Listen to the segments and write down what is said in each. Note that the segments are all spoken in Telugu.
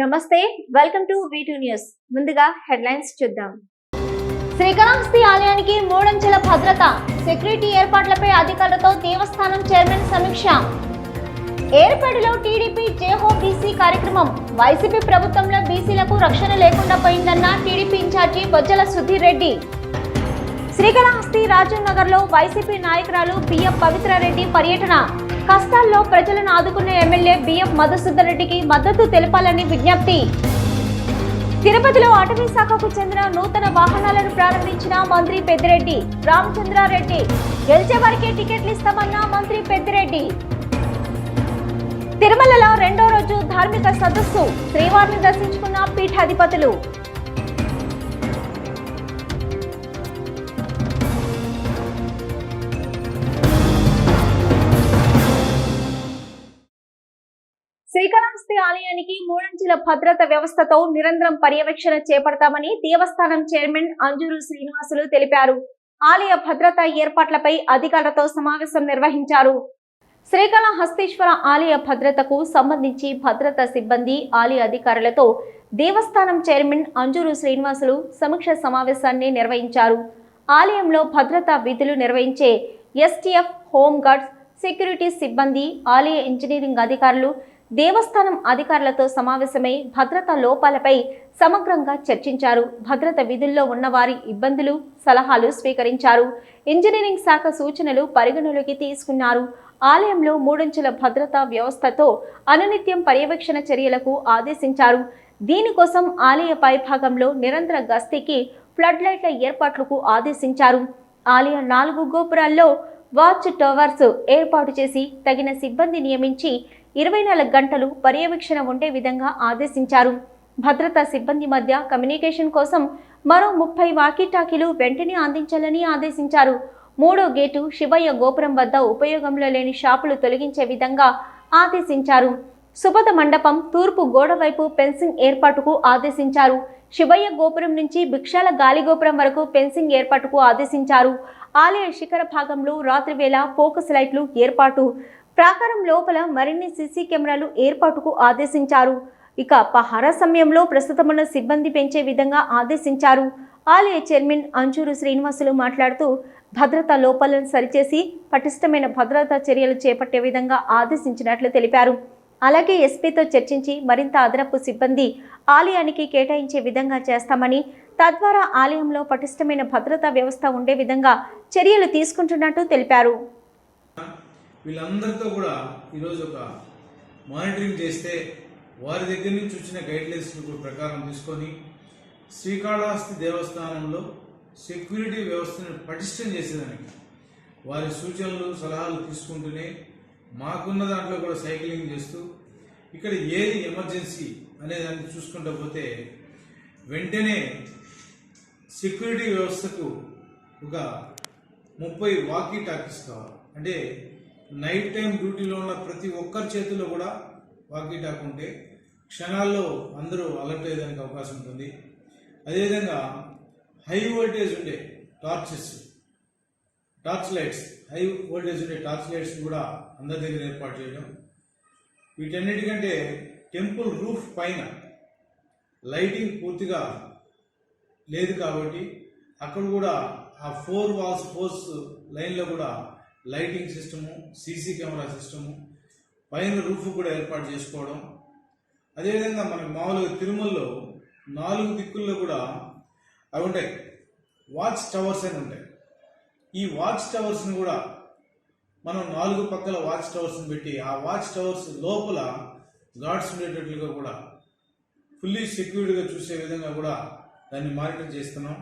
నమస్తే, వెల్కమ్ టు V2 న్యూస్. ముందుగా హెడ్లైన్స్ చూద్దాం. శ్రీకాళహస్తి ఆలయానికి మూడంచెల భద్రత, సెక్యూరిటీ ఏర్పాట్లపై అధికారులతో దేవస్థానం చైర్మన్ సమీక్ష. ఏర్పేటలో టీడీపీ జేహో బీసీ కార్యక్రమం. వైసీపీ ప్రభుత్వంలో బీసీలకు రక్షణ లేకుండా పోయిందన్న టీడీపీ ఇన్ఛార్జి బొజ్జల సుధీర్ రెడ్డి. శ్రీకాళహస్తి రాజీవ్ నగర్ లో వైసీపీ నాయకురాలు బిఎం పవిత్రారెడ్డి పర్యటన. కష్టాల్లో ప్రజలను ఆదుకున్న ఎమ్మెల్యే బిఎం మధుసూదన్ రెడ్డికి మద్దతు తెలపాలని విజ్ఞప్తి. తిరుపతిలో అటవీ శాఖకు చెందిన నూతన వాహనాలను ప్రారంభించిన మంత్రి పెద్దిరెడ్డి రామచంద్రారెడ్డి. గెలిచే వారికే టికెట్లు ఇస్తామన్న మంత్రి పెద్దిరెడ్డి. తిరుమలలో రెండో రోజు ధార్మిక సదస్సు. శ్రీవారిని దర్శించుకున్న పీఠాధిపతులు. శ్రీకాళహస్తి ఆలయానికి మూడంచెల భద్రత వ్యవస్థతో నిరంతరం పర్యవేక్షణ చేపడతామని దేవస్థానం చైర్మన్ అంజూరు శ్రీనివాసులు తెలిపారు. ఆలయ భద్రతా ఏర్పాట్లపై అధికారులతో సమావేశం నిర్వహించారు. శ్రీకాళహస్తీశ్వర ఆలయ భద్రతకు సంబంధించి భద్రతా సిబ్బంది, ఆలయ అధికారులతో దేవస్థానం చైర్మన్ అంజూరు శ్రీనివాసులు సమీక్ష సమావేశాన్ని నిర్వహించారు. ఆలయంలో భద్రతా విధులు నిర్వహించే ఎస్టీఎఫ్, హోంగార్డ్స్, సెక్యూరిటీ సిబ్బంది, ఆలయ ఇంజనీరింగ్ అధికారులు దేవస్థానం అధికారులతో సమావేశమై భద్రతా లోపాలపై సమగ్రంగా చర్చించారు. భద్రత విధుల్లో ఉన్నవారి ఇబ్బందులు, సలహాలు స్వీకరించారు. ఇంజనీరింగ్ శాఖ సూచనలు పరిగణలోకి తీసుకున్నారు. ఆలయంలో మూడంచెల భద్రతా వ్యవస్థతో అనునిత్యం పర్యవేక్షణ చర్యలకు ఆదేశించారు. దీనికోసం ఆలయ పైభాగంలో నిరంతర గస్తీకి ఫ్లడ్ లైట్ల ఏర్పాట్లకు ఆదేశించారు. ఆలయ 4 గోపురాల్లో వాచ్ టవర్స్ ఏర్పాటు చేసి తగిన సిబ్బంది నియమించి 24 గంటలు పర్యవేక్షణ ఉండే విధంగా ఆదేశించారు. భద్రతా సిబ్బంది మధ్య కమ్యూనికేషన్ కోసం మరో 30 వాకీటాకీలు వెంటనే అందించాలని ఆదేశించారు. 3వ గేటు శివయ్య గోపురం వద్ద ఉపయోగంలో లేని షాపులు తొలగించే విధంగా ఆదేశించారు. సుపథ మండపం తూర్పు గోడ వైపు ఫెన్సింగ్ ఏర్పాటుకు ఆదేశించారు. శివయ్య గోపురం నుంచి భిక్షాల గాలి గోపురం వరకు ఫెన్సింగ్ ఏర్పాటుకు ఆదేశించారు. ఆలయ శిఖర భాగంలో రాత్రివేళ ఫోకస్ లైట్లు ఏర్పాటు, ప్రాకారం లోపల మరిన్ని సీసీ కెమెరాలు ఏర్పాటుకు ఆదేశించారు. ఇక పహారా సమయంలో ప్రస్తుతమున్న సిబ్బంది పెంచే విధంగా ఆదేశించారు. ఆలయ చైర్మన్ అంజూరు శ్రీనివాసులు మాట్లాడుతూ భద్రతా లోపాలను సరిచేసి పటిష్టమైన భద్రతా చర్యలు చేపట్టే విధంగా ఆదేశించినట్లు తెలిపారు. అలాగే ఎస్పీతో చర్చించి మరింత అదనపు సిబ్బంది ఆలయానికి కేటాయించే విధంగా చేస్తామని, తద్వారా ఆలయంలో పటిష్టమైన భద్రతా వ్యవస్థ ఉండే విధంగా చర్యలు తీసుకుంటున్నట్టు తెలిపారు. వీళ్ళందరితో కూడా ఈరోజు ఒక మానిటరింగ్ చేస్తే వారి దగ్గర నుంచి వచ్చిన గైడ్లైన్స్ ప్రకారం తీసుకొని శ్రీకాళహస్తి దేవస్థానంలో సెక్యూరిటీ వ్యవస్థను పటిష్టం చేసేదానికి వారి సూచనలు, సలహాలు తీసుకుంటూనే మాకున్న దాంట్లో కూడా సైక్లింగ్ చేస్తూ ఇక్కడ ఏది ఎమర్జెన్సీ అనేదాన్ని చూసుకుంటూ పోతే వెంటనే సెక్యూరిటీ వ్యవస్థకు ఒక 30 వాకీ టాకీస్ కావాలి. అంటే నైట్ టైం డ్యూటీలో ఉన్న ప్రతి ఒక్కరి చేతిలో కూడా వాకీ టాక్ ఉంటే క్షణాల్లో అందరూ అలర్ట్ అయ్యేదానికి అవకాశం ఉంటుంది. అదేవిధంగా హై వోల్టేజ్ ఉండే టార్చ్ లైట్స్, హై వోల్టేజ్ ఉండే టార్చ్ లైట్స్ కూడా అందరి దగ్గర ఏర్పాటు చేయడం. వీటన్నిటికంటే టెంపుల్ రూఫ్ పైన లైటింగ్ పూర్తిగా లేదు కాబట్టి అక్కడ కూడా ఆ 4 వాల్స్ 4 లైన్లో కూడా lighting system, CC camera system, పైన రూఫ్ కూడా ఏర్పాటు చేసుకోవడం. అదేవిధంగా మనకు మామూలుగా తిరుమలలో 4 దిక్కుల్లో కూడా అవి ఉంటాయి, వాచ్ టవర్స్ అని ఉంటాయి. ఈ వాచ్ టవర్స్ని కూడా మనం 4 పక్కల వాచ్ టవర్స్ని పెట్టి ఆ వాచ్ టవర్స్ లోపల గార్డ్స్ ఉండేటట్లుగా కూడా ఫుల్లీ సెక్యూర్డ్గా చూసే విధంగా కూడా దాన్ని మానిటర్ చేస్తున్నాం.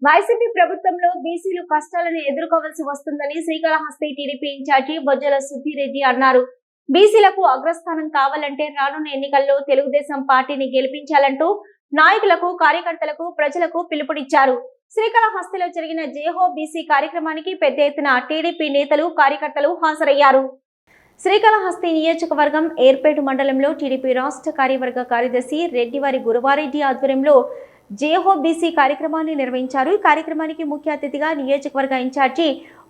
వైసీపీ ప్రభుత్వంలో బీసీలు కష్టాలను ఎదుర్కోవాల్సి వస్తుందని శ్రీకాళహస్తి టీడీపీ ఇన్ఛార్జి బొజ్జల సుధీర్ రెడ్డి అన్నారు. బీసీలకు అగ్రస్థానం కావాలంటే రానున్న ఎన్నికల్లో తెలుగుదేశం పార్టీని గెలిపించాలంటూ నాయకులకు, కార్యకర్తలకు, ప్రజలకు పిలుపునిచ్చారు. శ్రీకాళహస్తిలో జరిగిన జేహో బీసీ కార్యక్రమానికి పెద్ద ఎత్తున టీడీపీ నేతలు, కార్యకర్తలు హాజరయ్యారు. శ్రీకాళహస్తి నియోజకవర్గం ఏర్పేటు మండలంలో టీడీపీ రాష్ట్ర కార్యవర్గ కార్యదర్శి రెడ్డివారి గురువారెడ్డి ఆధ్వర్యంలో జేహో బీసీ కార్యక్రమాన్ని నిర్వహించారు. ఈ కార్యక్రమానికి ముఖ్య అతిథిగా నియోజకవర్గ ఇన్ఛార్జి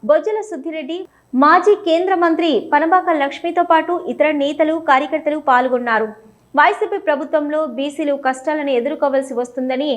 బొజ్జల సుద్దిరెడ్డి, మాజీ కేంద్ర మంత్రి పనబాక లక్ష్మితో పాటు ఇతర నేతలు, కార్యకర్తలు పాల్గొన్నారు. వైసీపీ ప్రభుత్వంలో బీసీలు కష్టాలను ఎదుర్కోవాల్సి వస్తుందని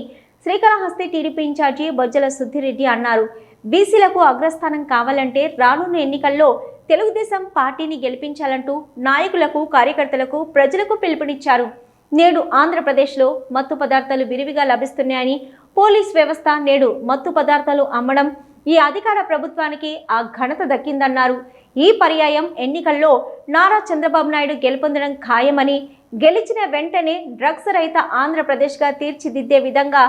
శ్రీకాళహస్తి టీడీపీ ఇన్ఛార్జి బొజ్జల సుద్దిరెడ్డి అన్నారు. బీసీలకు అగ్రస్థానం కావాలంటే రానున్న ఎన్నికల్లో తెలుగుదేశం పార్టీని గెలిపించాలంటూ నాయకులకు, కార్యకర్తలకు, ప్రజలకు పిలుపునిచ్చారు. నేడు ఆంధ్రప్రదేశ్లో మత్తు పదార్థాలు విరివిగా లభిస్తున్నాయని, పోలీస్ వ్యవస్థ నేడు మత్తు పదార్థాలు అమ్మడం ఈ అధికార ప్రభుత్వానికి ఆ ఘనత దక్కిందన్నారు. ఈ పర్యాయం ఎన్నికల్లో నారా చంద్రబాబు నాయుడు గెలుపొందడం ఖాయమని, గెలిచిన వెంటనే డ్రగ్స్ రహిత ఆంధ్రప్రదేశ్గా తీర్చిదిద్దే విధంగా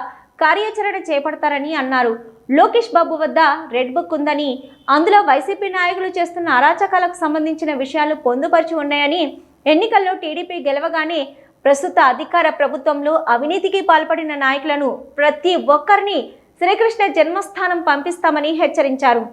కార్యాచరణ చేపడతారని అన్నారు. లోకేష్ బాబు వద్ద రెడ్ బుక్ ఉందని, అందులో వైసీపీ నాయకులు చేస్తున్న అరాచకాలకు సంబంధించిన విషయాలు పొందుపరిచి ఉన్నాయని, ఎన్నికల్లో టీడీపీ గెలవగానే ప్రస్తుత అధికార ప్రభుత్వంలో అవినీతికి పాల్పడిన నాయకులను ప్రతి ఒక్కరిని శ్రీకృష్ణ జన్మస్థానం పంపిస్తామని హెచ్చరించారు.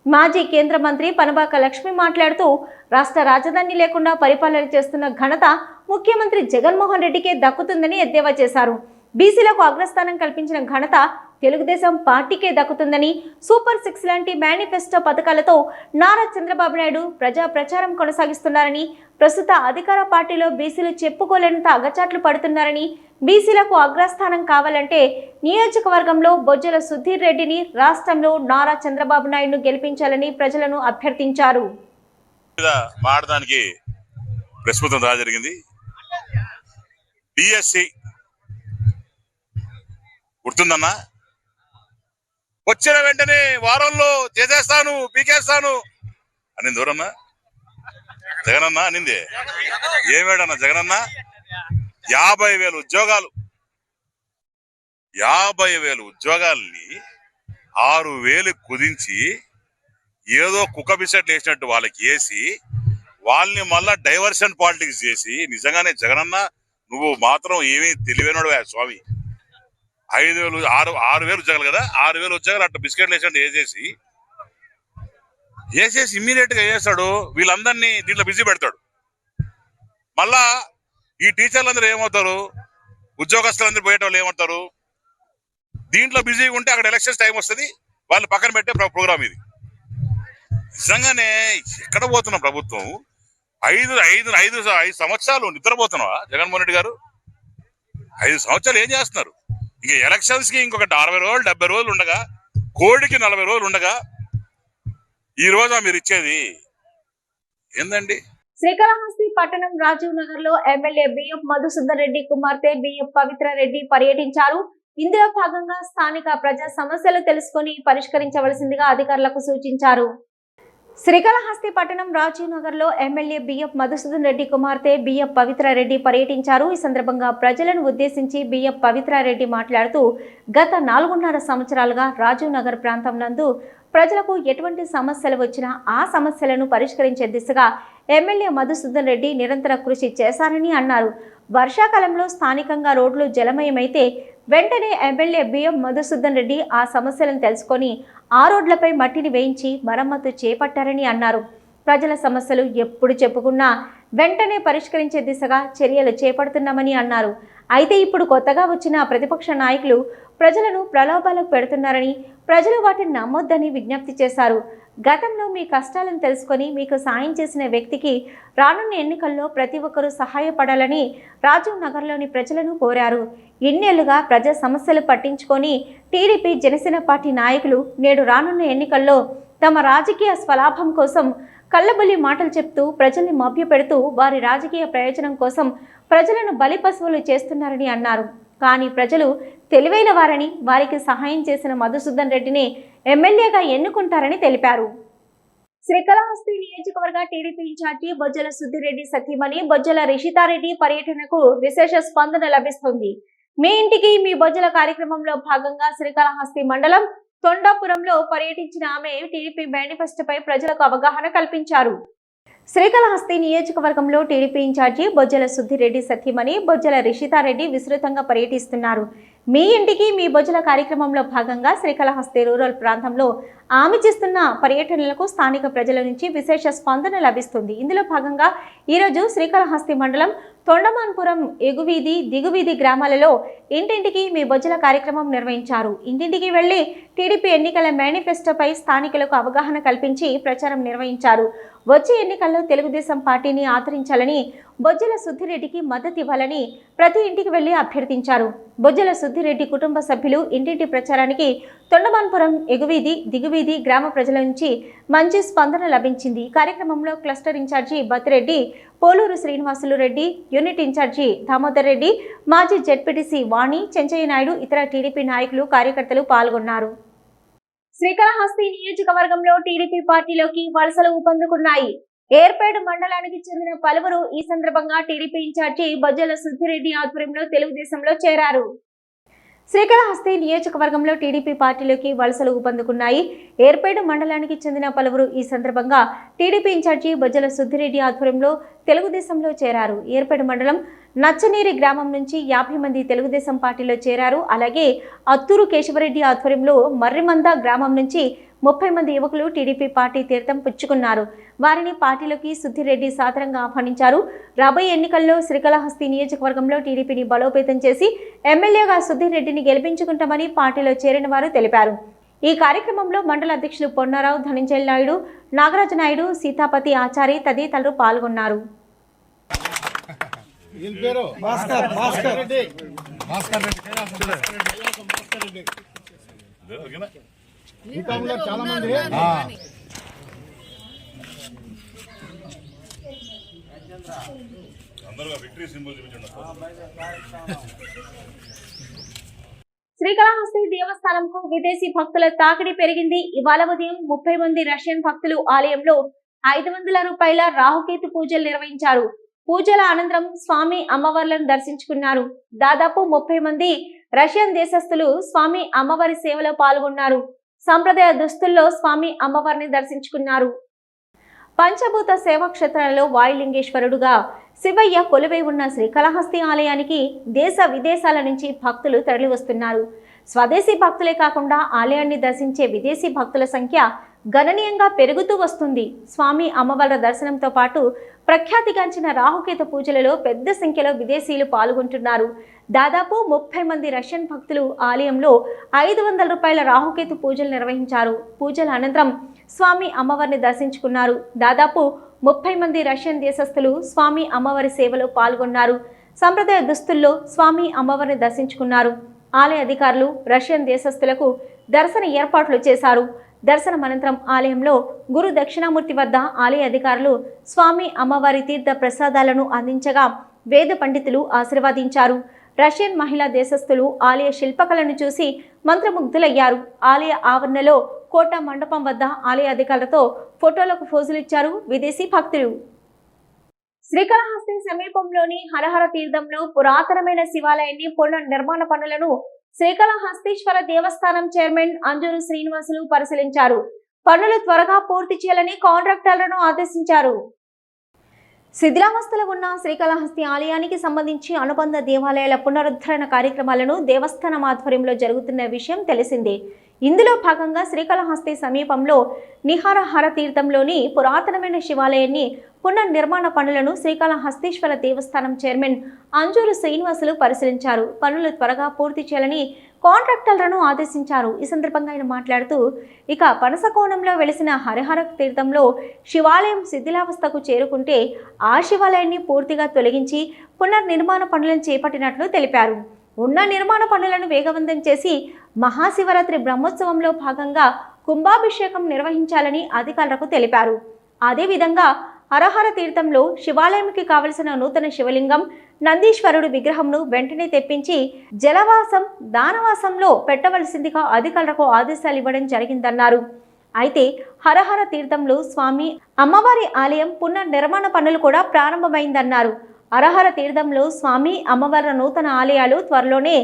మాజీ కేంద్ర మంత్రి పనబాక లక్ష్మి మాట్లాడుతూ, రాష్ట్ర రాజధాని లేకుండా పరిపాలన చేస్తున్న ఘనత ముఖ్యమంత్రి జగన్మోహన్ రెడ్డికే దక్కుతుందని ఎద్దేవా చేశారు. బీసీలకు అగ్రస్థానం కల్పించిన ఘనత తెలుగుదేశం పార్టీకే దక్కుతుందని, సూపర్ 6 లాంటి మేనిఫెస్టో పథకాలతో నారా చంద్రబాబు నాయుడు ప్రజా ప్రచారం కొనసాగిస్తున్నారని, ప్రస్తుత అధికార పార్టీలో బీసీలు చెప్పుకోలేనంత అగచాట్లు పడుతున్నారని, బీసీలకు అగ్రస్థానం కావాలంటే నియోజకవర్గంలో బొజ్జల సుధీర్ రెడ్డిని, రాష్ట్రంలో నారా చంద్రబాబు నాయుడును గెలిపించాలని ప్రజలను అభ్యర్థించారు. గుర్తుందన్నా, వచ్చిన వెంటనే వారంలో చేసేస్తాను, పీకేస్తాను అని దూరన్నా జగనన్న అనింది. ఏమేడన్నా జగనన్న? 50,000 ఉద్యోగాలు, 50,000 ఉద్యోగాల్ని 6,000 కుదించి ఏదో కుక్క బిస్కెట్లు వేసినట్టు వాళ్ళకి వేసి వాళ్ళని మళ్ళా డైవర్షన్ పాలిటిక్స్ చేసి, నిజంగానే జగనన్న నువ్వు మాత్రం ఏమీ తెలివైనడు స్వామి. 6,000 ఉద్యోగాలు కదా, 6,000 ఉద్యోగాలు అట్లా బిస్కెట్లు వేసినట్టు వేసేసి ఇమ్మీడియట్ గా వేసాడు. వీళ్ళందరినీ దీంట్లో బిజీ పెడతాడు. మళ్ళా ఈ టీచర్లందరూ ఏమవుతారు, ఉద్యోగస్తులందరూ పోయేటోళ్ళు ఏమవుతారు, దీంట్లో బిజీగా ఉంటే అక్కడ ఎలక్షన్స్ టైం వస్తుంది, వాళ్ళు పక్కన పెట్టే ప్రోగ్రామ్ ఇది. నిజంగానే ఎక్కడ పోతున్న ప్రభుత్వం? 5 సంవత్సరాలు నిద్రపోతున్నావా జగన్మోహన్ రెడ్డి గారు? 5 సంవత్సరాలు ఏం చేస్తున్నారు? ఇంక ఎలక్షన్స్ కి ఇంకొక 60 రోజులు 70 రోజులు ఉండగా, కోడికి 40 రోజులు ఉండగా ఈ రోజు మీరు ఇచ్చేది ఏందండి? శ్రీకాళహస్తి పట్టణం రాజీవ్ నగర్ లో ఎమ్మెల్యే బిఎఫ్ మధుసూదన్ రెడ్డి కుమార్తె బిఎఫ్ పవిత్ర రెడ్డి పర్యటించారు. ఇందులో భాగంగా స్థానిక ప్రజా సమస్యలు తెలుసుకుని పరిష్కరించవలసిందిగా అధికారులకు సూచించారు. శ్రీకాళహస్తి పట్టణం రాజీవ్ నగర్ లో ఎమ్మెల్యే బిఎఫ్ మధుసూదన్ రెడ్డి కుమార్తె బిఎఫ్ పవిత్ర రెడ్డి పర్యటించారు. ఈ సందర్భంగా ప్రజలను ఉద్దేశించి బిఎఫ్ పవిత్ర రెడ్డి మాట్లాడుతూ, గత 4.5 సంవత్సరాలుగా రాజీవ్ నగర్ ప్రాంతం నందు ప్రజలకు ఎటువంటి సమస్యలు వచ్చినా ఆ సమస్యలను పరిష్కరించే దిశగా ఎమ్మెల్యే మధుసూదన్ రెడ్డి నిరంతర కృషి చేశారని అన్నారు. వర్షాకాలంలో స్థానికంగా రోడ్లు జలమయమైతే వెంటనే ఎమ్మెల్యే బిఎం మధుసూదన్ రెడ్డి ఆ సమస్యలను తెలుసుకొని ఆ రోడ్లపై మట్టిని వేయించి మరమ్మతు చేపట్టారని అన్నారు. ప్రజల సమస్యలు ఎప్పుడు చెప్పుకున్నా వెంటనే పరిష్కరించే దిశగా చర్యలు చేపడుతున్నామని అన్నారు. అయితే ఇప్పుడు కొత్తగా వచ్చిన ప్రతిపక్ష నాయకులు ప్రజలను ప్రలోభాలకు పెడుతున్నారని, ప్రజలు వాటిని నమ్మొద్దని విజ్ఞప్తి చేశారు. గతంలో మీ కష్టాలను తెలుసుకొని మీకు సాయం చేసిన వ్యక్తికి రానున్న ఎన్నికల్లో ప్రతి ఒక్కరూ సహాయపడాలని రాజీవ్ నగర్లోని ప్రజలను కోరారు. ఇన్నేళ్లుగా ప్రజా సమస్యలు పట్టించుకొని టీడీపీ, జనసేన పార్టీ నాయకులు నేడు రానున్న ఎన్నికల్లో తమ రాజకీయ స్వలాభం కోసం కళ్ళబొల్లి మాటలు చెప్తూ ప్రజల్ని మభ్యపెడుతూ వారి రాజకీయ ప్రయోజనం కోసం ప్రజలను బలి పశువులు చేస్తున్నారని అన్నారు. కానీ ప్రజలు తెలివైన వారని, వారికి సహాయం చేసిన మధుసూదన్ రెడ్డిని ఎమ్మెల్యేగా ఎన్నుకుంటారని తెలిపారు. శ్రీకాళహస్తి నియోజకవర్గ టీడీపీ ఇన్ఛార్జి బొజ్జల సుధీరెడ్డి సతీమణి బొజ్జల రిషితారెడ్డి పర్యటనకు విశేష స్పందన లభిస్తుంది. మీ ఇంటికి మీ బొజ్జల కార్యక్రమంలో భాగంగా శ్రీకాళహస్తి మండలం తొండాపురంలో పర్యటించిన ఆమె టీడీపీ మేనిఫెస్టోపై ప్రజలకు అవగాహన కల్పించారు. శ్రీకాళహస్తి నియోజకవర్గంలో టీడీపీ ఇన్ఛార్జి బొజ్జల సుధీరెడ్డి సతీమణి బొజ్జల రిషితారెడ్డి విస్తృతంగా పర్యటిస్తున్నారు. మీ ఇంటికి మీ బొజ్జల కార్యక్రమంలో భాగంగా శ్రీకాళహస్తి రూరల్ ప్రాంతంలో ఆమె చేస్తున్న పర్యటనలకు స్థానిక ప్రజల నుంచి విశేష స్పందన లభిస్తుంది. ఇందులో భాగంగా ఈరోజు శ్రీకాళహస్తి మండలం తొండమాన్పురం ఎగువీధి దిగువీధి గ్రామాలలో ఇంటింటికి మీ బొజ్జల కార్యక్రమం నిర్వహించారు. ఇంటింటికి వెళ్లి టీడీపీ ఎన్నికల మేనిఫెస్టోపై స్థానికులకు అవగాహన కల్పించి ప్రచారం నిర్వహించారు. వచ్చే ఎన్నికల్లో తెలుగుదేశం పార్టీని ఆదరించాలని, బొజ్జల సుద్దిరెడ్డికి మద్దతు ఇవ్వాలని ప్రతి ఇంటికి వెళ్లి అభ్యర్థించారు. బొజ్జల సుద్దిరెడ్డి కుటుంబ సభ్యులు ఇంటింటి ప్రచారానికి తొండమాన్పురం ఎగువీధి దిగువీధి గ్రామ ప్రజల నుంచి మంచి స్పందన లభించింది. కార్యక్రమంలో cluster incharge Bathireddy, Poluru Srinivasulu Reddy, unit incharge Damodar Reddy, మాజీ జెడ్పీటీసీ వాణి, చెంచయ్య నాయుడు, ఇతర టీడీపీ నాయకులు, కార్యకర్తలు పాల్గొన్నారు. శ్రీకాళహస్తి నియోజకవర్గంలో టీడీపీ పార్టీలోకి వలసలు ఊపందుకున్నాయి. ఏర్పేడు మండలానికి చెందిన పలువురు ఈ సందర్భంగా టీడీపీ ఇన్ఛార్జి బొజ్జల సుద్దిరెడ్డి ఆధ్వర్యంలో తెలుగుదేశంలో చేరారు. శ్రీకాళహస్తి నియోజకవర్గంలో టీడీపీ పార్టీలోకి వలసలు ఊపందుకున్నాయి. ఏర్పేడు మండలానికి చెందిన పలువురు ఈ సందర్భంగా టీడీపీ ఇన్ఛార్జి బొజ్జల సుద్దిరెడ్డి ఆధ్వర్యంలో తెలుగుదేశంలో చేరారు. ఏర్పేడు మండలం నచ్చనీరి గ్రామం నుంచి 50 మంది తెలుగుదేశం పార్టీలో చేరారు. అలాగే అత్తూరు కేశవరెడ్డి ఆధ్వర్యంలో మర్రిమంద గ్రామం నుంచి 30 మంది యువకులు టీడీపీ పార్టీ తీర్థం పుచ్చుకున్నారు. వారిని పార్టీలోకి సుద్దిరెడ్డి సాదరంగా ఆహ్వానించారు. రాబోయే ఎన్నికల్లో శ్రీకాళహస్తి నియోజకవర్గంలో టీడీపీని బలోపేతం చేసి ఎమ్మెల్యేగా సుద్దిరెడ్డిని గెలిపించుకుంటామని పార్టీలో చేరిన వారు తెలిపారు. ఈ కార్యక్రమంలో మండల అధ్యక్షులు పొన్నారావు, ధనంజయ నాయుడు, నాగరాజు నాయుడు, సీతాపతి ఆచారి తదితరులు పాల్గొన్నారు. చాలా మంది శ్రీకాళహస్తి దేవస్థానంకు విదేశీ భక్తుల తాకిడి పెరిగింది. ఇవాళ ఉదయం 30 మంది రష్యన్ భక్తులు ఆలయంలో 500 రూపాయల రాహుకేతు పూజలు నిర్వహించారు. పూజల అనంతరం స్వామి అమ్మవార్లను దర్శించుకున్నారు. దాదాపు 30 మంది రష్యన్ దేశస్థులు స్వామి అమ్మవారి సేవలో పాల్గొన్నారు. సంప్రదాయ దుస్తుల్లో స్వామి అమ్మవారిని దర్శించుకున్నారు. పంచభూత సేవా క్షేత్రాలలో వాయులింగేశ్వరుడుగా శివయ్య కొలువై ఉన్న శ్రీకాళహస్తి ఆలయానికి దేశ విదేశాల నుంచి భక్తులు తరలివస్తున్నారు. స్వదేశీ భక్తులే కాకుండా ఆలయాన్ని దర్శించే విదేశీ భక్తుల సంఖ్య గణనీయంగా పెరుగుతూ వస్తుంది. స్వామి అమ్మవార్ల దర్శనంతో పాటు ప్రఖ్యాతిగాంచిన రాహుకేతు పూజలలో పెద్ద సంఖ్యలో విదేశీయులు పాల్గొంటున్నారు. దాదాపు 30 మంది రష్యన్ భక్తులు ఆలయంలో 500 రూపాయల రాహుకేతు పూజలు నిర్వహించారు. పూజల అనంతరం స్వామి అమ్మవారిని దర్శించుకున్నారు. దాదాపు 30 మంది రష్యన్ దేశస్థులు స్వామి అమ్మవారి సేవలో పాల్గొన్నారు. సంప్రదాయ దుస్తుల్లో స్వామి అమ్మవారిని దర్శించుకున్నారు. ఆలయ అధికారులు రష్యన్ దేశస్థులకు దర్శన ఏర్పాట్లు చేశారు. దర్శనం అనంతరం ఆలయంలో గురు దక్షిణామూర్తి వద్ద ఆలయ అధికారులు స్వామి అమ్మవారి తీర్థ ప్రసాదాలను అందించగా వేద పండితులు ఆశీర్వదించారు. రష్యన్ మహిళా దేశస్థులు ఆలయ శిల్పకళను చూసి మంత్రముగ్ధులయ్యారు. ఆలయ ఆవరణలో కోట మండపం వద్ద ఆలయ అధికారులతో ఫోటోలకు ఫోజులిచ్చారు విదేశీ భక్తులు. శ్రీకాళహస్తి సమీపంలోని హరహర తీర్థంలో పురాతనమైన శివాలయాన్ని పునర్నిర్మాణ పనులను శ్రీకాళహస్తీశ్వర దేవస్థానం చైర్మన్ అంజూరు శ్రీనివాసులు పరిశీలించారు. పనులు త్వరగా పూర్తి చేయాలని కాంట్రాక్టర్లను ఆదేశించారు. శిథిలావస్థలో ఉన్న శ్రీకాళహస్తి ఆలయానికి సంబంధించి అనుబంధ దేవాలయాల పునరుద్ధరణ కార్యక్రమాలను దేవస్థానం ఆధ్వర్యంలో జరుగుతున్న విషయం తెలిసిందే. ఇందులో భాగంగా శ్రీకాళహస్తి సమీపంలో నిహారహర తీర్థంలోని పురాతనమైన శివాలయాన్ని పునర్నిర్మాణ పనులను శ్రీకాళహస్తీశ్వర దేవస్థానం చైర్మన్ అంజూరు శ్రీనివాసులు పరిశీలించారు. పనులు త్వరగా పూర్తి చేయాలని కాంట్రాక్టర్లను ఆదేశించారు. ఈ సందర్భంగా ఆయన మాట్లాడుతూ, ఇక పనసకోణంలో వెలిసిన హరిహర తీర్థంలో శివాలయం శిథిలావస్థకు చేరుకుంటే ఆ శివాలయాన్ని పూర్తిగా తొలగించి పునర్నిర్మాణ పనులను చేపట్టినట్లు తెలిపారు. ఉన్న నిర్మాణ పనులను వేగవంతం చేసి మహాశివరాత్రి బ్రహ్మోత్సవంలో భాగంగా కుంభాభిషేకం నిర్వహించాలని అధికారులకు తెలిపారు. అదేవిధంగా హరహర తీర్థంలో శివాలయంకి కావలసిన నూతన శివలింగం, నందీశ్వరుడు విగ్రహంను వెంటనే తెప్పించి జలవాసం, దానవాసంలో పెట్టవలసిందిగా అధికారులకు ఆదేశాలు ఇవ్వడం జరిగిందన్నారు. అయితే హరహర తీర్థంలో స్వామి అమ్మవారి ఆలయం పునర్నిర్మాణ పనులు కూడా ప్రారంభమైందన్నారు. హరహర తీర్థంలో స్వామి అమ్మవారి నూతన ఆలయాలు త్వరలోనే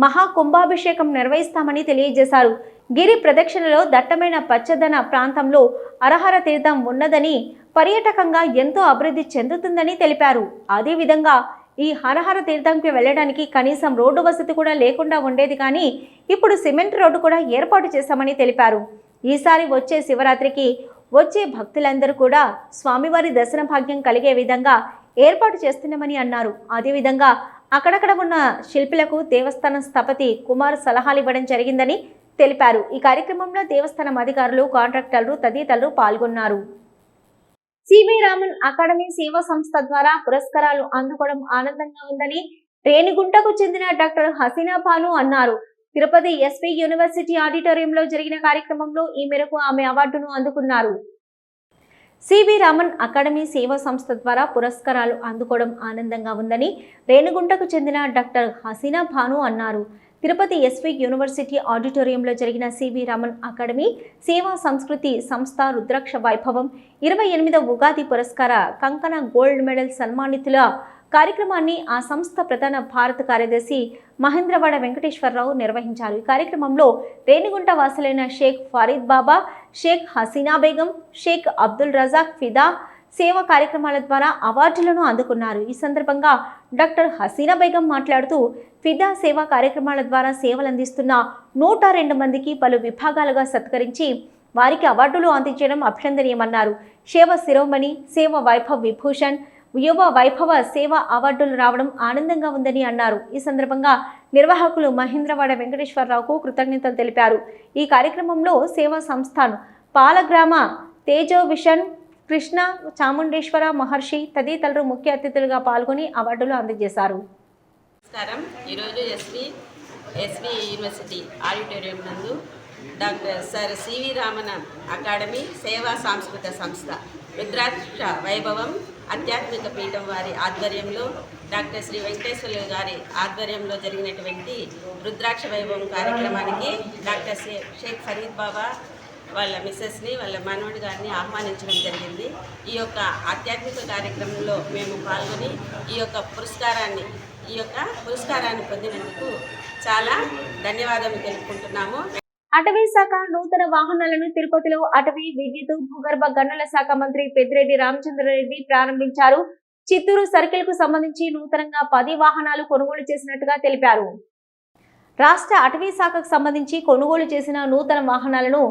మహాకుంభాభిషేకం నిర్వహిస్తామని తెలియజేశారు. గిరి ప్రదక్షిణలో దట్టమైన పచ్చదన ప్రాంతంలో హరహర తీర్థం ఉన్నదని, పర్యాటకంగా ఎంతో అభివృద్ధి చెందుతుందని తెలిపారు. అదేవిధంగా ఈ హరహర తీర్థంకి వెళ్ళడానికి కనీసం రోడ్డు వసతి కూడా లేకుండా ఉండేది, కానీ ఇప్పుడు సిమెంట్ రోడ్డు కూడా ఏర్పాటు చేశామని తెలిపారు. ఈసారి వచ్చే శివరాత్రికి వచ్చే భక్తులందరూ కూడా స్వామివారి దర్శన భాగ్యం కలిగే విధంగా ఏర్పాటు చేస్తున్నామని అన్నారు. అదేవిధంగా అక్కడక్కడ ఉన్న శిల్పులకు దేవస్థానం స్థపతి కుమార్ సలహాలు ఇవ్వడం జరిగిందని తెలిపారు. ఈ కార్యక్రమంలో దేవస్థానం అధికారులు, కాంట్రాక్టర్లు తదితరులు పాల్గొన్నారు. సివి రామన్ అకాడమీ సేవా సంస్థ ద్వారా పురస్కారాలు అందుకోవడం ఆనందంగా ఉందని రేణిగుంటకు చెందిన డాక్టర్ హసీనా భాను అన్నారు. తిరుపతి ఎస్వి యూనివర్సిటీ ఆడిటోరియంలో జరిగిన కార్యక్రమంలో ఈ మేరకు ఆమె అవార్డును అందుకున్నారు. సివి రామన్ అకాడమీ సేవా సంస్థ ద్వారా పురస్కారాలు అందుకోవడం ఆనందంగా ఉందని రేణిగుంటకు చెందిన డాక్టర్ హసీనా భాను అన్నారు. తిరుపతి ఎస్వి యూనివర్సిటీ ఆడిటోరియంలో జరిగిన సివి రామన్ అకాడమీ సేవా సంస్కృతి సంస్థ రుద్రాక్ష వైభవం 28వ ఉగాది పురస్కార కంకణ గోల్డ్ మెడల్ సన్మానితుల కార్యక్రమాన్ని ఆ సంస్థ ప్రధాన భారత కార్యదర్శి మహేంద్రవాడ వెంకటేశ్వరరావు నిర్వహించారు. ఈ కార్యక్రమంలో రేణిగుంట వాసులైన షేక్ ఫరీద్ బాబా, షేక్ హసీనా బేగం, షేక్ అబ్దుల్ రజాక్ ఫిదా సేవా కార్యక్రమాల ద్వారా అవార్డులను అందుకున్నారు. ఈ సందర్భంగా డాక్టర్ హసీనా బేగం మాట్లాడుతూ ఫిదా సేవా కార్యక్రమాల ద్వారా సేవలు అందిస్తున్న 102 మందికి పలు విభాగాలుగా సత్కరించి వారికి అవార్డులు అందించడం అభినందనీయమన్నారు. సేవ శిరోమణి, సేవ వైభవ్ విభూషణ్, యువ వైభవ సేవ అవార్డులు రావడం ఆనందంగా ఉందని అన్నారు. ఈ సందర్భంగా నిర్వాహకులు మహేంద్రవాడ వెంకటేశ్వరరావుకు కృతజ్ఞతలు తెలిపారు. ఈ కార్యక్రమంలో సేవా సంస్థను పాలగ్రామ తేజోవిషన్, కృష్ణ, చాముండేశ్వర మహర్షి తదితరులు ముఖ్య అతిథులుగా పాల్గొని అవార్డులు అందజేశారు. నమస్కారం. ఈరోజు ఎస్వి యూనివర్సిటీ ఆడిటోరియం నందు doctor sir CV Raman academy సేవా సాంస్కృతిక సంస్థ రుద్రాక్ష వైభవం ఆధ్యాత్మిక పీఠం వారి ఆధ్వర్యంలో డాక్టర్ శ్రీ వెంకటేశ్వర గారి ఆధ్వర్యంలో జరిగినటువంటి రుద్రాక్ష వైభవం కార్యక్రమానికి డాక్టర్ షేక్ ఫరీద్ బాబా వాళ్ళ మిస్సెస్ని, వాళ్ళ మనవడి గారిని ఆహ్వానించడం జరిగింది. ఈ యొక్క ఆధ్యాత్మిక కార్యక్రమంలో మేము పాల్గొని ఈ యొక్క పురస్కారాన్ని పొందినందుకు చాలా ధన్యవాదాలు తెలుపుకుంటున్నాము. అటవీ శాఖ నూతన వాహనాలను తిరుపతిలో అటవీ, విద్యుత్, భూగర్భ గనుల శాఖ మంత్రి పెద్దిరెడ్డి రామచంద్రారెడ్డి ప్రారంభించారు. చిత్తూరు సర్కిల్ కు సంబంధించి నూతనంగా 10 వాహనాలు కొనుగోలు చేసినట్టుగా తెలిపారు. రాష్ట్ర అటవీ శాఖకు సంబంధించి కొనుగోలు చేసిన నూతన వాహనాలను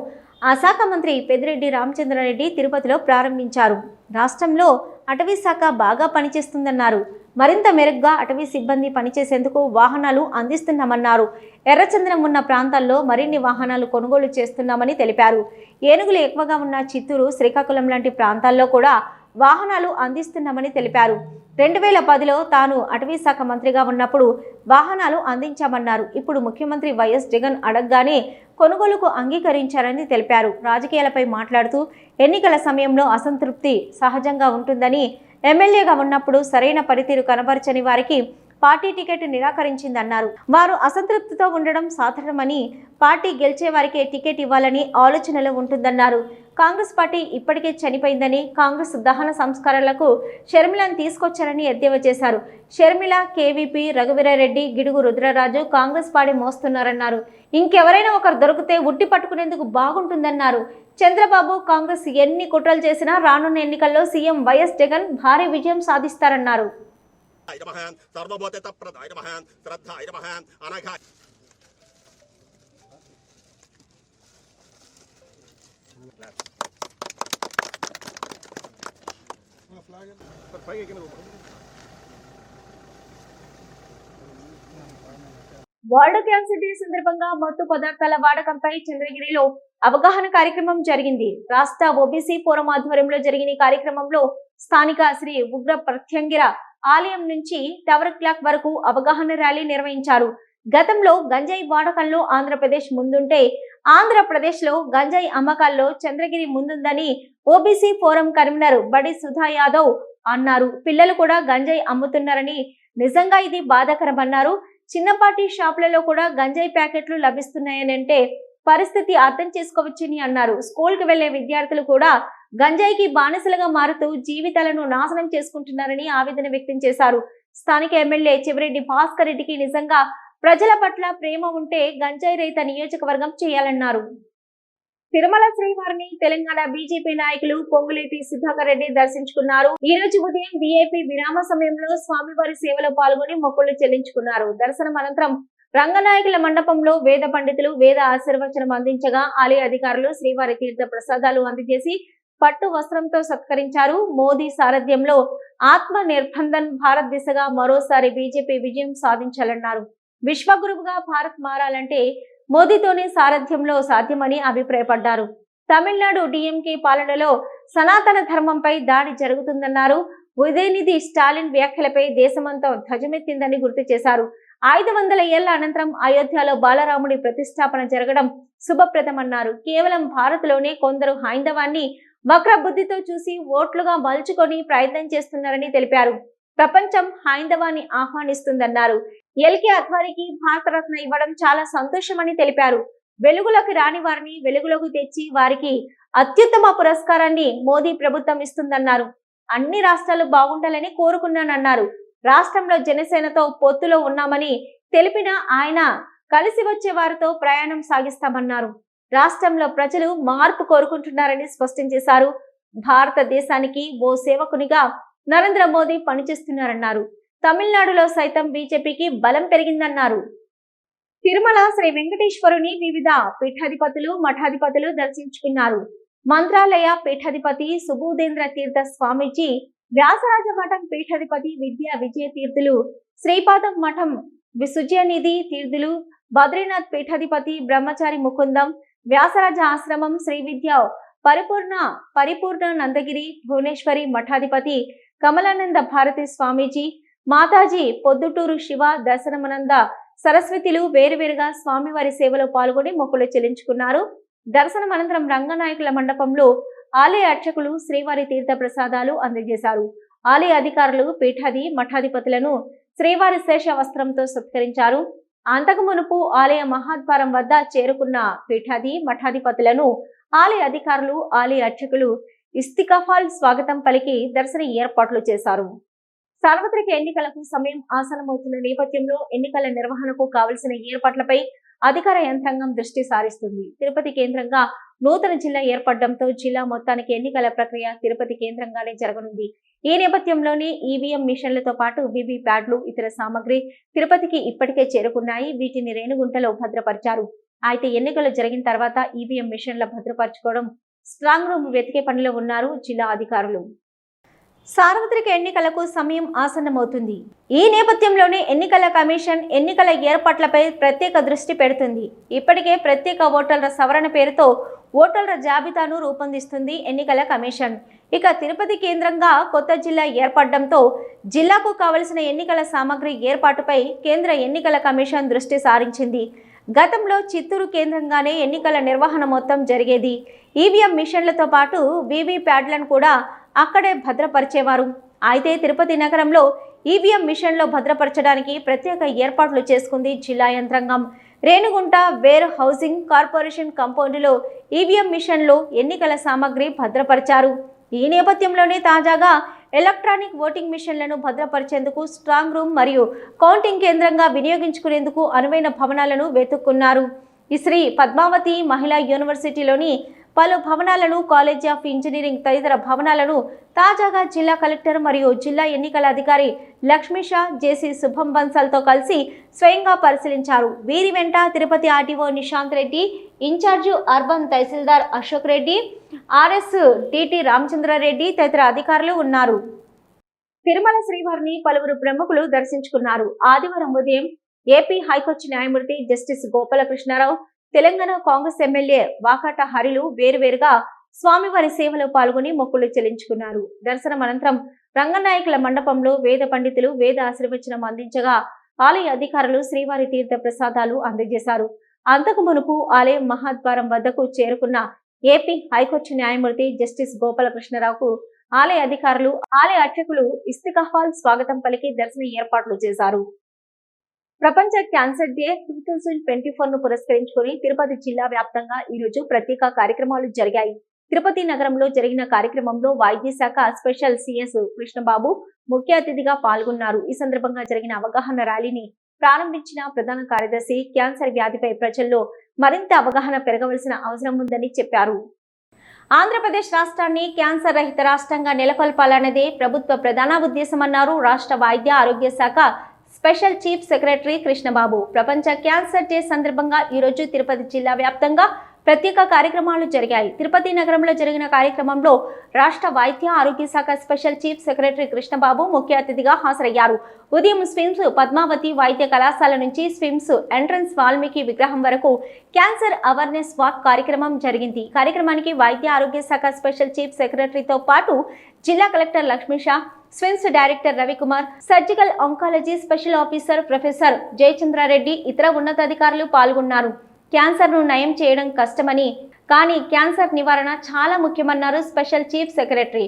ఆ శాఖ మంత్రి పెద్దిరెడ్డి రామచంద్రారెడ్డి తిరుపతిలో ప్రారంభించారు. రాష్ట్రంలో అటవీ శాఖ బాగా పనిచేస్తుందన్నారు. మరింత మెరుగ్గా అటవీ సిబ్బంది పనిచేసేందుకు వాహనాలు అందిస్తున్నామన్నారు. ఎర్రచందనం ఉన్న ప్రాంతాల్లో మరిన్ని వాహనాలు కొనుగోలు చేస్తున్నామని తెలిపారు. ఏనుగులు ఎక్కువగా ఉన్న చిత్తూరు, శ్రీకాకుళం లాంటి ప్రాంతాల్లో కూడా వాహనాలు అందిస్తున్నామని తెలిపారు. 2010లో తాను అటవీ శాఖ మంత్రిగా ఉన్నప్పుడు వాహనాలు అందించామన్నారు. ఇప్పుడు ముఖ్యమంత్రి వైఎస్ జగన్ అడగగానే కొనుగోలుకు అంగీకరించారని తెలిపారు. రాజకీయాలపై మాట్లాడుతూ ఎన్నికల సమయంలో అసంతృప్తి సహజంగా ఉంటుందని, ఎమ్మెల్యేగా ఉన్నప్పుడు సరైన పనితీరు కనబరచని వారికి పార్టీ టికెట్ నిరాకరించిందన్నారు. వారు అసంతృప్తితో ఉండడం సాధారణమని, పార్టీ గెలిచే వారికే టికెట్ ఇవ్వాలని ఆలోచనలో ఉంటుందన్నారు. కాంగ్రెస్ పార్టీ ఇప్పటికే చనిపోయిందని, కాంగ్రెస్ దహన సంస్కరణలకు షర్మిలను తీసుకొచ్చారని ఎద్దేవా చేశారు. Sharmila, KVP, Raghuveera Reddy, Gidugu Rudraraju Congress party మోస్తున్నారన్నారు. ఇంకెవరైనా ఒకరు దొరికితే ఉట్టి పట్టుకునేందుకు బాగుంటుందన్నారు. చంద్రబాబు, కాంగ్రెస్ ఎన్ని కుట్రలు చేసినా రానున్న ఎన్నికల్లో సీఎం వైఎస్ జగన్ భారీ విజయం సాధిస్తారన్నారు. వరల్డ్ క్యాన్సర్ డే సందర్భంగా మత్తు పదార్థాల వాడకంపై చంద్రగిరిలో అవగాహన కార్యక్రమం జరిగింది. రాష్ట్ర ఓబీసీ ఫోరం ఆధ్వర్యంలో జరిగిన కార్యక్రమంలో స్థానిక శ్రీ ఉగ్ర ప్రత్యంగిర ఆలయం నుంచి టవర్ క్లాక్ వరకు అవగాహన ర్యాలీ నిర్వహించారు. గతంలో గంజాయి వాడకంలో ఆంధ్రప్రదేశ్ ముందుంటే ఆంధ్రప్రదేశ్ లో గంజాయి అమ్మకాల్లో చంద్రగిరి ముందుందని ఓబీసీ ఫోరం కన్వీనర్ బడి సుధా యాదవ్ అన్నారు. పిల్లలు కూడా గంజాయి అమ్ముతున్నారని, నిజంగా ఇది బాధాకరమన్నారు. చిన్నపాటి షాపులలో కూడా గంజాయి ప్యాకెట్లు లభిస్తున్నాయని అంటే పరిస్థితి అర్థం చేసుకోవచ్చని అన్నారు. స్కూల్కి వెళ్లే విద్యార్థులు కూడా గంజాయికి బానిసలుగా మారుతూ జీవితాలను నాశనం చేసుకుంటున్నారని ఆవేదన వ్యక్తం చేశారు. స్థానిక ఎమ్మెల్యే చివరెడ్డి భాస్కర్ రెడ్డికి నిజంగా ప్రజల పట్ల ప్రేమ ఉంటే గంజాయి రహిత నియోజకవర్గం చేయాలన్నారు. తిరుమల శ్రీవారిని తెలంగాణ బీజేపీ నాయకులు పొంగులేటి సుధాకర్ రెడ్డి దర్శించుకున్నారు. ఈ రోజు ఉదయం వీఐపీ విరామ సమయంలో స్వామివారి సేవలో పాల్గొని మొక్కులు చెల్లించుకున్నారు. దర్శనం అనంతరం రంగనాయకుల మండపంలో వేద పండితులు వేద ఆశీర్వచనం అందించగా ఆలయ అధికారులు శ్రీవారి తీర్థ ప్రసాదాలు అందజేసి పట్టు వస్త్రంతో సత్కరించారు. మోదీ సారథ్యంలో ఆత్మ నిర్బంధన్ భారత్ దిశగా మరోసారి బీజేపీ విజయం సాధించాలన్నారు. విశ్వగురువుగా భారత్ మారాలంటే మోదీతోనే సారథ్యంలో సాధ్యమని అభిప్రాయపడ్డారు. తమిళనాడు డిఎంకే పాలనలో సనాతన ధర్మంపై దాడి జరుగుతుందన్నారు. ఉదయనిధి స్టాలిన్ వ్యాఖ్యలపై దేశమంతా ధ్వజమెత్తిందని గుర్తు చేశారు. 500 ఏళ్ల అనంతరం అయోధ్యలో బాలరాముడి ప్రతిష్టాపన జరగడం శుభప్రదమన్నారు. కేవలం భారత్లోనే కొందరు హైందవాన్ని వక్ర బుద్ధితో చూసి ఓట్లుగా మలుచుకొని ప్రయత్నం చేస్తున్నారని తెలిపారు. ప్రపంచం హైందవాన్ని ఆహ్వానిస్తుందన్నారు. ఎల్కే అద్వానీకి భారతరత్న ఇవ్వడం చాలా సంతోషమని తెలిపారు. వెలుగులోకి రాని వారిని వెలుగులోకి తెచ్చి వారికి అత్యుత్తమ పురస్కారాన్ని మోదీ ప్రభుత్వం ఇస్తుందన్నారు. అన్ని రాష్ట్రాలు బాగుండాలని కోరుకున్నానన్నారు. రాష్ట్రంలో జనసేనతో పొత్తులో ఉన్నామని తెలిపిన ఆయన కలిసి వచ్చే వారితో ప్రయాణం సాగిస్తామన్నారు. రాష్ట్రంలో ప్రజలు మార్పు కోరుకుంటున్నారని స్పష్టం చేశారు. భారతదేశానికి ఓ సేవకునిగా నరేంద్ర మోదీ పనిచేస్తున్నారన్నారు. తమిళనాడులో సైతం బీజేపీకి బలం పెరిగిందన్నారు. తిరుమల శ్రీ వెంకటేశ్వరుని వివిధ పీఠాధిపతులు మఠాధిపతులు దర్శించుకున్నారు. మంత్రాలయ పీఠాధిపతి సుబోధేంద్ర తీర్థ స్వామీజీ, వ్యాసరాజ మఠం పీఠాధిపతి విద్యా విజయ తీర్థులు, శ్రీపాదం మఠం విసుజయనిధి తీర్థులు, బద్రీనాథ్ పీఠాధిపతి బ్రహ్మచారి ముకుందం, వ్యాసరాజ ఆశ్రమం శ్రీ విద్య పరిపూర్ణ నందగిరి భువనేశ్వరి మఠాధిపతి కమలానంద భారతి స్వామీజీ, మాతాజీ పొద్దుటూరు శివ దర్శనమానంద సరస్వతిలు వేరువేరుగా స్వామివారి సేవలో పాల్గొని మొక్కులు చెల్లించుకున్నారు. దర్శనం అనంతరం రంగనాయకుల మండపంలో ఆలయ అర్చకులు శ్రీవారి తీర్థ ప్రసాదాలు అందజేశారు. ఆలయ అధికారులు పీఠాది మఠాధిపతులను శ్రీవారి శేష వస్త్రంతో సత్కరించారు. అంతకు మునుపు ఆలయ మహాద్వారం వద్ద చేరుకున్న పీఠాది మఠాధిపతులను ఆలయ అధికారులు ఆలయ అర్చకులు ఇస్తికఫాల్ స్వాగతం పలికి దర్శన ఏర్పాట్లు చేశారు. సార్వత్రిక ఎన్నికలకు సమయం ఆసన్నమవుతున్న నేపథ్యంలో ఎన్నికల నిర్వహణకు కావలసిన ఏర్పాట్లపై అధికార యంత్రాంగం దృష్టి సారిస్తుంది. తిరుపతి కేంద్రంగా నూతన జిల్లా ఏర్పడడంతో జిల్లా మొత్తానికి ఎన్నికల ప్రక్రియ తిరుపతి కేంద్రంగానే జరగనుంది. ఈ నేపథ్యంలోనే ఈవీఎం మిషన్లతో పాటు వీవీ ప్యాడ్లు ఇతర సామగ్రి తిరుపతికి ఇప్పటికే చేరుకున్నాయి. వీటిని రేణిగుంటలో భద్రపరిచారు. అయితే ఎన్నికలు జరిగిన తర్వాత ఈవీఎం మిషన్ల భద్రపరచుకోవడం స్ట్రాంగ్ రూమ్ వెతికే పనిలో ఉన్నారు జిల్లా అధికారులు. సార్వత్రిక ఎన్నికలకు సమయం ఆసన్నమవుతుంది. ఈ నేపథ్యంలోనే ఎన్నికల కమిషన్ ఎన్నికల ఏర్పాట్లపై ప్రత్యేక దృష్టి పెడుతుంది. ఇప్పటికే ప్రత్యేక ఓటర్ల సవరణ పేరుతో ఓటర్ల జాబితాను రూపొందిస్తుంది ఎన్నికల కమిషన్. ఇక తిరుపతి కేంద్రంగా కొత్త జిల్లా ఏర్పడడంతో జిల్లాకు కావలసిన ఎన్నికల సామగ్రి ఏర్పాటుపై కేంద్ర ఎన్నికల కమిషన్ దృష్టి సారించింది. గతంలో చిత్తూరు కేంద్రంగానే ఎన్నికల నిర్వహణ మొత్తం జరిగేది. ఈవీఎం మిషన్లతో పాటు వీవీ ప్యాడ్లను కూడా అక్కడే భద్రపరిచేవారు. అయితే తిరుపతి నగరంలో ఈవీఎం మిషన్లో భద్రపరచడానికి ప్రత్యేక ఏర్పాట్లు చేసుకుంది జిల్లా యంత్రాంగం. రేణిగుంట వేర్ హౌసింగ్ కార్పొరేషన్ కాంపౌండ్లో ఈవీఎం మిషన్లో ఎన్నికల సామగ్రి భద్రపరిచారు. ఈ నేపథ్యంలోనే తాజాగా ఎలక్ట్రానిక్ ఓటింగ్ మిషన్లను భద్రపరిచేందుకు స్ట్రాంగ్ రూమ్ మరియు కౌంటింగ్ కేంద్రంగా వినియోగించుకునేందుకు అనువైన భవనాలను వెతుక్కున్నారు. ఈ శ్రీ పద్మావతి మహిళా యూనివర్సిటీలోని పలు భవనాలను, కాలేజ్ ఆఫ్ ఇంజనీరింగ్ తదితర భవనాలను తాజాగా జిల్లా కలెక్టర్ మరియు జిల్లా ఎన్నికల అధికారి లక్ష్మీషా జేసీ శుభం బన్సల్తో కలిసి స్వయంగా పరిశీలించారు. వీరి వెంట Tirupati RTO Nishant Reddy, incharge urban tahsildar Ashok Reddy, RS TT Ramachandra Reddy తదితర అధికారులు ఉన్నారు. తిరుమల శ్రీవారిని పలువురు ప్రముఖులు దర్శించుకున్నారు. ఆదివారం ఉదయం ఏపీ హైకోర్టు న్యాయమూర్తి జస్టిస్ గోపాలకృష్ణారావు, తెలంగాణ కాంగ్రెస్ ఎమ్మెల్యే వాకాట హరిలు వేరువేరుగా స్వామివారి సేవలో పాల్గొని మొక్కులు చెల్లించుకున్నారు. దర్శనం అనంతరం రంగనాయకుల మండపంలో వేద పండితులు వేద ఆశీర్వచనం అందించగా ఆలయ అధికారులు శ్రీవారి తీర్థ ప్రసాదాలు అందజేశారు. అంతకు మునుపు ఆలయం మహాద్వారం వద్దకు చేరుకున్న ఏపీ హైకోర్టు న్యాయమూర్తి జస్టిస్ గోపాలకృష్ణరావుకు ఆలయ అధికారులు ఆలయ అర్చకులు ఇస్తికఫాల్ స్వాగతం పలికి దర్శన ఏర్పాట్లు చేశారు. ప్రపంచ క్యాన్సర్ డే 2024 ను పురస్కరించుకుని తిరుపతి జిల్లా వ్యాప్తంగా ఈరోజు ప్రత్యేక కార్యక్రమాలు జరిగాయి. తిరుపతి నగరంలో జరిగిన కార్యక్రమంలో వైద్య శాఖ స్పెషల్ సిఎస్ కృష్ణబాబు ముఖ్య అతిథిగా పాల్గొన్నారు. ఈ సందర్భంగా జరిగిన అవగాహన ర్యాలీని ప్రారంభించిన ప్రధాన కార్యదర్శి క్యాన్సర్ వ్యాధిపై ప్రజల్లో మరింత అవగాహన పెరగవలసిన అవసరం ఉందని చెప్పారు. ఆంధ్రప్రదేశ్ రాష్ట్రాన్ని క్యాన్సర్ రహిత రాష్ట్రంగా నెలకొల్పాలన్నదే ప్రభుత్వ ప్రధాన ఉద్దేశమన్నారు రాష్ట్ర వైద్య ఆరోగ్య శాఖ స్పెషల్ చీఫ్ సెక్రటరీ కృష్ణబాబు. ప్రపంచ క్యాన్సర్ డే సందర్భంగా ఈరోజు తిరుపతి జిల్లా వ్యాప్తంగా ప్రత్యేక కార్యక్రమాలు జరిగాయి. తిరుపతి నగరంలో జరిగిన కార్యక్రమంలో రాష్ట్ర వైద్య ఆరోగ్య శాఖ స్పెషల్ చీఫ్ సెక్రటరీ కృష్ణబాబు ముఖ్య అతిథిగా హాజరయ్యారు. ఉదయం స్విమ్స్ పద్మావతి వైద్య కళాశాల నుంచి స్విమ్స్ ఎంట్రన్స్ వాల్మీకి విగ్రహం వరకు క్యాన్సర్ అవేర్నెస్ వాక్ కార్యక్రమం జరిగింది. కార్యక్రమానికి వైద్య ఆరోగ్య శాఖ స్పెషల్ చీఫ్ సెక్రటరీతో పాటు జిల్లా collector Lakshmisha, SVIMS director Ravikumar, surgical oncology special officer professor Jayachandra Reddy, ఇతర ఉన్నతాధికారులు పాల్గొన్నారు. క్యాన్సర్ను నయం చేయడం కష్టమని, కానీ క్యాన్సర్ నివారణ చాలా ముఖ్యమన్నారు స్పెషల్ చీఫ్ సెక్రటరీ.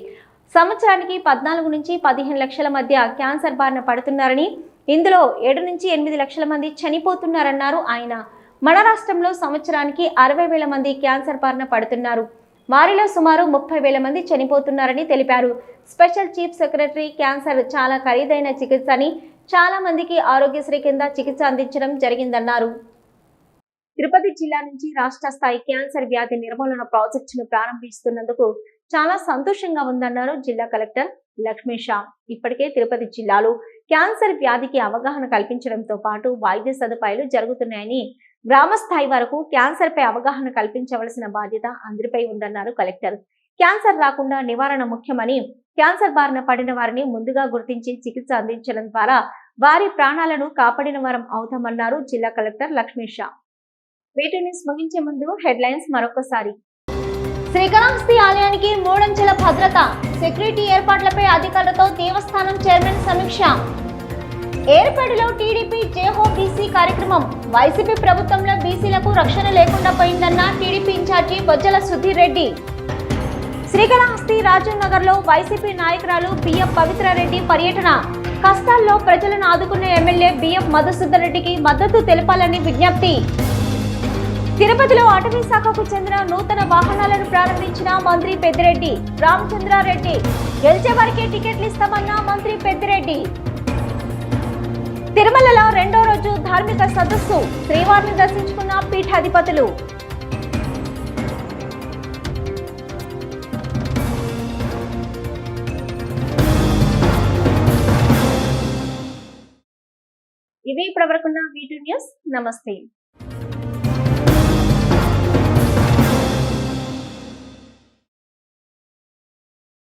సంవత్సరానికి 14 నుంచి 15 లక్షల మధ్య క్యాన్సర్ బారిన పడుతున్నారని, ఇందులో 7 నుంచి 8 లక్షల మంది చనిపోతున్నారన్నారు ఆయన. మన రాష్ట్రంలో సంవత్సరానికి 60,000 మంది క్యాన్సర్ బారిన పడుతున్నారు. వారిలో సుమారు 30,000 మంది చనిపోతున్నారని తెలిపారు. స్పెషల్ చీఫ్ సెక్రటరీ క్యాన్సర్ చాలా ఖరీదైన చికిత్స అని, చాలా మందికి ఆరోగ్యశ్రీ కింద చికిత్స అందించడం జరిగిందన్నారు. తిరుపతి జిల్లా నుంచి రాష్ట్ర స్థాయి క్యాన్సర్ వ్యాధి నిర్మూలన ప్రాజెక్టును ప్రారంభిస్తున్నందుకు చాలా సంతోషంగా ఉందన్నారు జిల్లా కలెక్టర్ లక్ష్మీషా. ఇప్పటికే తిరుపతి జిల్లాలో క్యాన్సర్ వ్యాధికి అవగాహన కల్పించడంతో పాటు వైద్య సదుపాయాలు జరుగుతున్నాయని, గ్రామ స్థాయి వరకు క్యాన్సర్ పై అవగాహన కల్పించవలసిన బాధ్యత అందరిపై ఉందన్నారు కలెక్టర్. క్యాన్సర్ రాకుండా నివారణ ముఖ్యమని, క్యాన్సర్ బారిన పడిన వారిని ముందుగా గుర్తించి చికిత్స అందించడం ద్వారా వారి ప్రాణాలను కాపాడిన వారం అవుతామన్నారు జిల్లా కలెక్టర్ లక్ష్మీషా. వీటి న్యూస్ ముగించే ముందు హెడ్లైన్స్ మరొకసారి. శ్రీకాళహస్తి ఆలయానికి 3 అంచెల భద్రత, సెక్యూరిటీ ఏర్పాట్లపై అధికారులతో దేవస్థానం చైర్మన్ సమీక్ష. ఏర్పేటలో టీడీపీ జేహో బీసీ కార్యక్రమం. వైసీపీ ప్రభుత్వంలో బీసీలకు రక్షణ లేకుండా పోయిందన్న టీడీపీ ఇన్ఛార్జి బొజ్జల సుధీర్ రెడ్డి. శ్రీకాళహస్తి రాజీవ్ నగర్ లో వైసీపీ నాయకురాలు బిఎఫ్ పవిత్రారెడ్డి పర్యటన. కష్టాల్లో ప్రజలను ఆదుకున్న ఎమ్మెల్యే బిఎఫ్ మధుసూదన్ రెడ్డికి మద్దతు తెలపాలని విజ్ఞప్తి. తిరుపతిలో అటవీ శాఖకు చెందిన నూతన వాహనాలను ప్రారంభించిన మంత్రి పెద్దిరెడ్డి రామచంద్రారెడ్డి. గెలిచే వారికే టికెట్లు ఇస్తామన్న మంత్రి పెద్దిరెడ్డి. తిరుమలలో 2వ రోజు ధార్మిక సదస్సు. శ్రీవారిని దర్శించుకున్న పీఠాధిపతులు. ఇవి ఇప్పటివరకున్న వీడియో న్యూస్. నమస్తే.